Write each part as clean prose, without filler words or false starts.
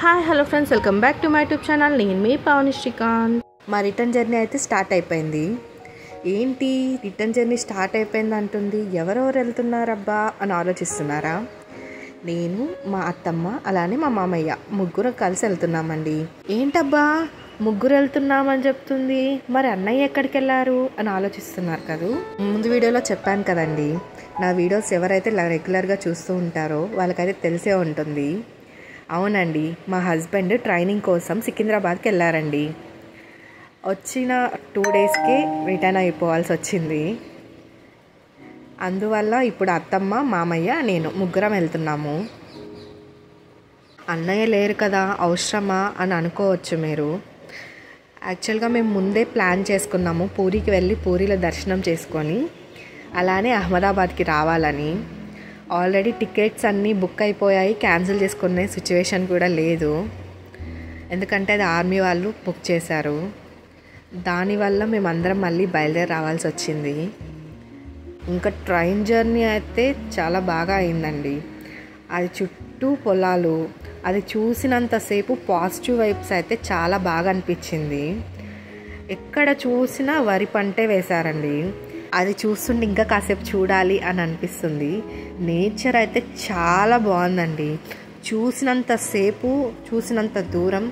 Hi hello friends, welcome back to my YouTube channel. నేను మీ పావని శ్రీకాంత్. మా return journey అయితే start అయిపోయింది. ఏంటి రిటర్న్ జర్నీ స్టార్ట్ అయిపోయింది అంటుంది, ఎవరెవరు వెళ్తున్నారబ్బా అని ఆలోచిస్తున్నారా? నేను, మా అత్తమ్మ, అలానే మా మామయ్య ముగ్గురు కలిసి వెళ్తున్నామండి. ఏంటబ్బా ముగ్గురు వెళ్తున్నామని చెప్తుంది, మరి అన్నయ్య ఎక్కడికి వెళ్ళారు అని ఆలోచిస్తున్నారు కదా. ముందు వీడియోలో చెప్పాను కదండి, నా వీడియోస్ ఎవరైతే రెగ్యులర్గా చూస్తూ ఉంటారో వాళ్ళకైతే తెలిసే ఉంటుంది. అవునండి, మా హస్బెండ్ ట్రైనింగ్ కోసం సికింద్రాబాద్కి వెళ్ళారండి. వచ్చిన 2 డేస్కే రిటర్న్ అయిపోవాల్సి వచ్చింది. అందువల్ల ఇప్పుడు అత్తమ్మ, మామయ్య, నేను ముగ్గురం వెళ్తున్నాము. అన్నయ్య లేరు కదా, అవసరమా అని అనుకోవచ్చు మీరు. యాక్చువల్గా మేము ముందే ప్లాన్ చేసుకున్నాము పూరికి వెళ్ళి పూరిలో దర్శనం చేసుకొని అలానే అహ్మదాబాద్కి రావాలని. ఆల్రెడీ టికెట్స్ అన్నీ బుక్ అయిపోయాయి, క్యాన్సిల్ చేసుకునే సిచ్యువేషన్ కూడా లేదు. ఎందుకంటే అది ఆర్మీ వాళ్ళు బుక్ చేశారు. దానివల్ల మేమందరం మళ్ళీ బయలుదేరి రావాల్సి వచ్చింది. ఇంకా ట్రైన్ జర్నీ అయితే చాలా బాగా అయిందండి. అది చుట్టూ పొలాలు, అది చూసినంతసేపు పాజిటివ్ వైబ్స్ అయితే చాలా బాగా అనిపించింది. ఎక్కడ చూసినా వరి పంటే వేశారండి. అది చూస్తుంటే ఇంకా కాసేపు చూడాలి అని అనిపిస్తుంది. నేచర్ అయితే చాలా బాగుందండి. చూసినంతసేపు, చూసినంత దూరం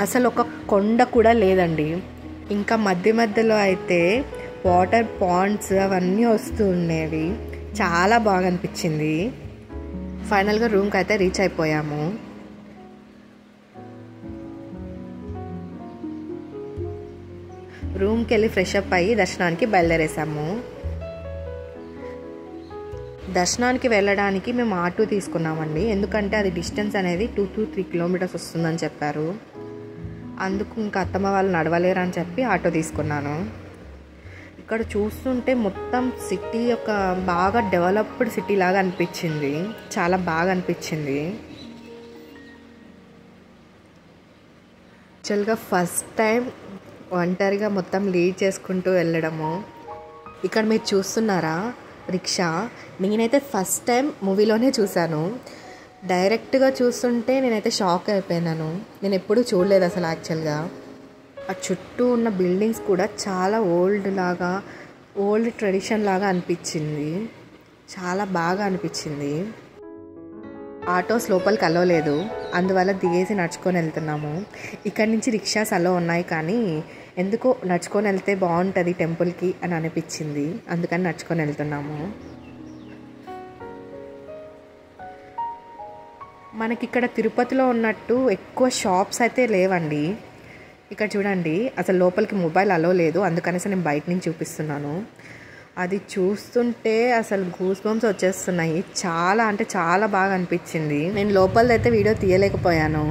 అసలు ఒక కొండ కూడా లేదండి. ఇంకా మధ్య మధ్యలో అయితే వాటర్ పాండ్స్ అవన్నీ వస్తూ ఉండేవి. చాలా బాగా అనిపించింది. ఫైనల్గా రూమ్కి అయితే రీచ్ అయిపోయాము. రూమ్కి వెళ్ళి ఫ్రెష్ అప్ అయ్యి దర్శనానికి బయలుదేరేసాము. దర్శనానికి వెళ్ళడానికి మేము ఆటో తీసుకున్నామండి. ఎందుకంటే అది డిస్టెన్స్ అనేది 2 to 3 కిలోమీటర్స్ వస్తుందని చెప్పారు. అందుకు ఇంకా అత్తమ్మ వాళ్ళు నడవలేరు అని చెప్పి ఆటో తీసుకున్నాను. ఇక్కడ చూస్తుంటే మొత్తం సిటీ ఒక బాగా డెవలప్డ్ సిటీ లాగా అనిపించింది. చాలా బాగా అనిపించింది. యాక్చువల్గా ఫస్ట్ టైం ఒంటరిగా మొత్తం లీడ్ చేసుకుంటూ వెళ్ళడము. ఇక్కడ మీరు చూస్తున్నారా రిక్షా, నేనైతే ఫస్ట్ టైం మూవీలోనే చూశాను. డైరెక్ట్గా చూస్తుంటే నేనైతే షాక్ అయిపోయినాను. నేను ఎప్పుడూ చూడలేదు అసలు. యాక్చువల్గా ఆ చుట్టూ ఉన్న బిల్డింగ్స్ కూడా చాలా ఓల్డ్ ట్రెడిషన్ లాగా అనిపించింది. చాలా బాగా అనిపించింది. ఆటోస్ లోపలికి అలో లేదు, అందువల్ల దిగేసి నడుచుకొని వెళ్తున్నాము. ఇక్కడి నుంచి రిక్షాస్ అలో ఉన్నాయి, కానీ ఎందుకో నడుచుకొని వెళ్తే బాగుంటుంది టెంపుల్కి అని అనిపించింది. అందుకని నడుచుకొని వెళ్తున్నాము. మనకి ఇక్కడ తిరుపతిలో ఉన్నట్టు ఎక్కువ షాప్స్ అయితే లేవండి. ఇక్కడ చూడండి, అసలు లోపలికి మొబైల్ అలో లేదు. అందుకనేసి నేను బయట నుంచి చూపిస్తున్నాను. అది చూస్తుంటే అసలు గూస్ బంప్స్ వచ్చేస్తున్నాయి. చాలా అంటే చాలా బాగా అనిపించింది. నేను లోపలిదైతే వీడియో తీయలేకపోయాను,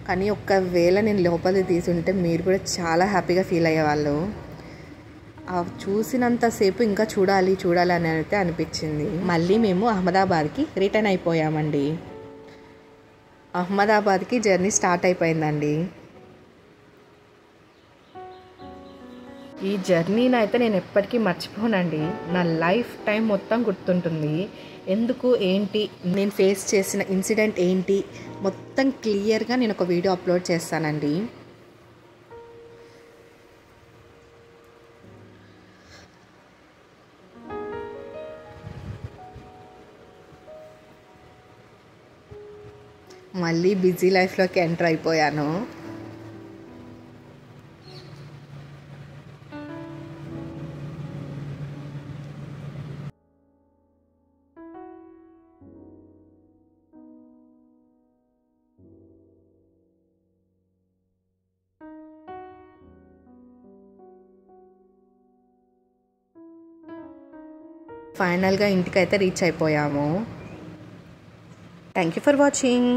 కానీ ఒకవేళ నేను లోపలిది తీసుంటే మీరు కూడా చాలా హ్యాపీగా ఫీల్ అయ్యేవాళ్ళు. చూసినంతసేపు ఇంకా చూడాలి చూడాలి అని అయితే అనిపించింది. మళ్ళీ మేము అహ్మదాబాద్కి రిటర్న్ అయిపోయామండి. అహ్మదాబాద్కి జర్నీ స్టార్ట్ అయిపోయిందండి. ఈ జర్నీని అయితే నేను ఎప్పటికీ మర్చిపోనండి. నా లైఫ్ టైం మొత్తం గుర్తుంటుంది. ఎందుకు, ఏంటి, నేను ఫేస్ చేసిన ఇన్సిడెంట్ ఏంటి మొత్తం క్లియర్గా నేను ఒక వీడియో అప్లోడ్ చేస్తానండి. మళ్ళీ బిజీ లైఫ్లోకి ఎంటర్ అయిపోయాను. ఫైనల్గా ఇంటికైతే రీచ్ అయిపోయాము. Thank you for watching.